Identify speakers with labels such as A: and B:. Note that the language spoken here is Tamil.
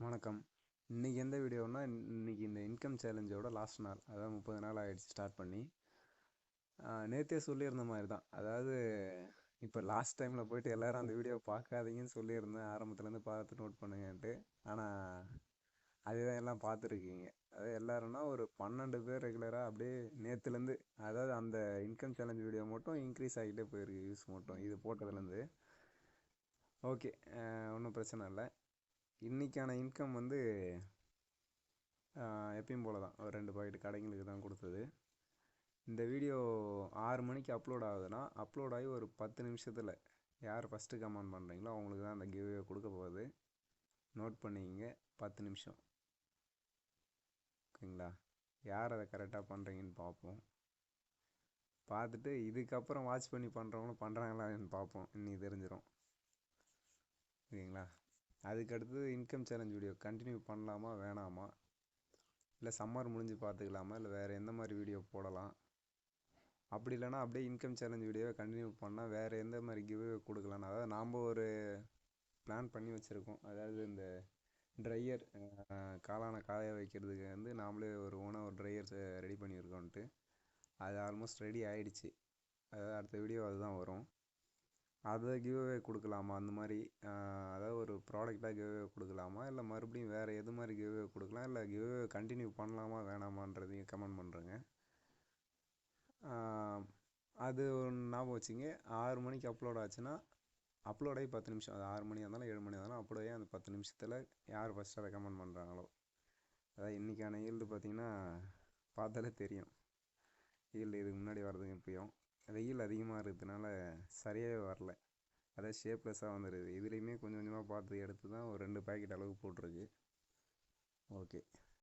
A: வணக்கம். இன்றைக்கி எந்த வீடியோன்னா, இன்றைக்கி இந்த இன்கம் சேலஞ்சோட லாஸ்ட் நாள். அதாவது 30 நாள் ஆகிடுச்சு ஸ்டார்ட் பண்ணி. நேற்றே சொல்லியிருந்த மாதிரி தான். அதாவது இப்போ லாஸ்ட் டைமில் போயிட்டு எல்லோரும் அந்த வீடியோ பார்க்காதீங்கன்னு சொல்லியிருந்தேன், ஆரம்பத்துலேருந்து பார்த்து நோட் பண்ணுங்கன்ட்டு. ஆனால் அதுதான் எல்லாம் பார்த்துருக்கீங்க. அதாவது எல்லோரும்னா ஒரு 12 பேர் ரெகுலராக அப்படியே நேற்றுலேருந்து, அதாவது அந்த இன்கம் சேலஞ்ச் வீடியோ மட்டும் இன்க்ரீஸ் ஆகிட்டே போயிருக்கு வியூஸ் மட்டும் இது போட்டதுலேருந்து. ஓகே, ஒன்றும் பிரச்சனை இல்லை. இன்றைக்கான இன்கம் வந்து எப்பயும் போல் தான், ஒரு 2 பாக்கெட் கடைங்களுக்கு தான் கொடுத்தது. இந்த வீடியோ 6 மணிக்கு அப்லோட் ஆகுதுன்னா, அப்லோட் ஆகி ஒரு 10 நிமிஷத்தில் யார் ஃபஸ்ட்டு கமெண்ட் பண்ணுறீங்களோ அவங்களுக்கு தான் அந்த கிவ்வே கொடுக்க போகுது. நோட் பண்ணிக்கிங்க, 10 நிமிஷம். ஓகேங்களா? யார் அதை கரெக்டாக பண்ணுறீங்கன்னு பார்ப்போம். பார்த்துட்டு இதுக்கப்புறம் வாட்ச் பண்ணி பண்ணுறவங்களும் பண்ணுறாங்களான்னு பார்ப்போம். இன்னைக்கு தெரிஞ்சிடும். ஓகேங்களா? அதுக்கடுத்து இன்கம் சேலஞ்ச் வீடியோ கண்டினியூ பண்ணலாமா வேணாமா, இல்லை சம்மர் முடிஞ்சு பார்த்துக்கலாமா, இல்லை வேறு எந்த மாதிரி வீடியோ போடலாம், அப்படி இல்லைனா அப்படியே இன்கம் சேலஞ்ச் வீடியோவை கண்டினியூ பண்ணால் வேறு எந்த மாதிரி கிவ்வே கொடுக்கலான்னு, அதாவது நாம் ஒரு பிளான் பண்ணி வச்சுருக்கோம். அதாவது இந்த ட்ரையர், காளானை காய வைக்கிறதுக்கு வந்து நாமளே ஒரு ஓனாக ஒரு ட்ரையர்ஸ் ரெடி பண்ணியிருக்கோன்ட்டு. அது ஆல்மோஸ்ட் ரெடி ஆகிடுச்சு. அதாவது அடுத்த வீடியோ அதுதான் வரும். அதை கிவ்அவே கொடுக்கலாமா, அந்த மாதிரி அதாவது ஒரு ப்ராடக்டாக கிவ்அவே கொடுக்கலாமா, இல்லை மறுபடியும் வேறு எது மாதிரி கிவ்அவே கொடுக்கலாம், இல்லை கிவ்அவே கண்டினியூ பண்ணலாமா வேணாமான்றதையும் கமெண்ட் பண்ணுறேங்க. அது ஒன்று ஞாபகம் வச்சுங்க. 6 மணிக்கு அப்லோட் ஆச்சுன்னா, அப்லோட் ஆகி 10 நிமிஷம், அது 6 மணியாக இருந்தாலும் 7 மணியாக இருந்தாலும் அப்லோட் ஆகி அந்த 10 நிமிஷத்தில் யார் ஃபஸ்ட்டு அதை கமெண்ட் பண்ணுறாங்களோ. அதாவது இன்றைக்கான ஈல்டு பார்த்திங்கன்னா பார்த்தாலே தெரியும். ஈல்டு இதுக்கு முன்னாடி வர்றதுக்கு இப்போயும் வெயில் அதிகமாக இருக்கிறதுனால சரியாகவே வரல. அதாவது ஷேப்லெஸ்ஸாக வந்துடுது. இதுலேயுமே கொஞ்சம் கொஞ்சமாக பார்த்து எடுத்து தான் ஒரு 2 பாக்கெட் அளவுக்கு போட்டிருக்கு. ஓகே.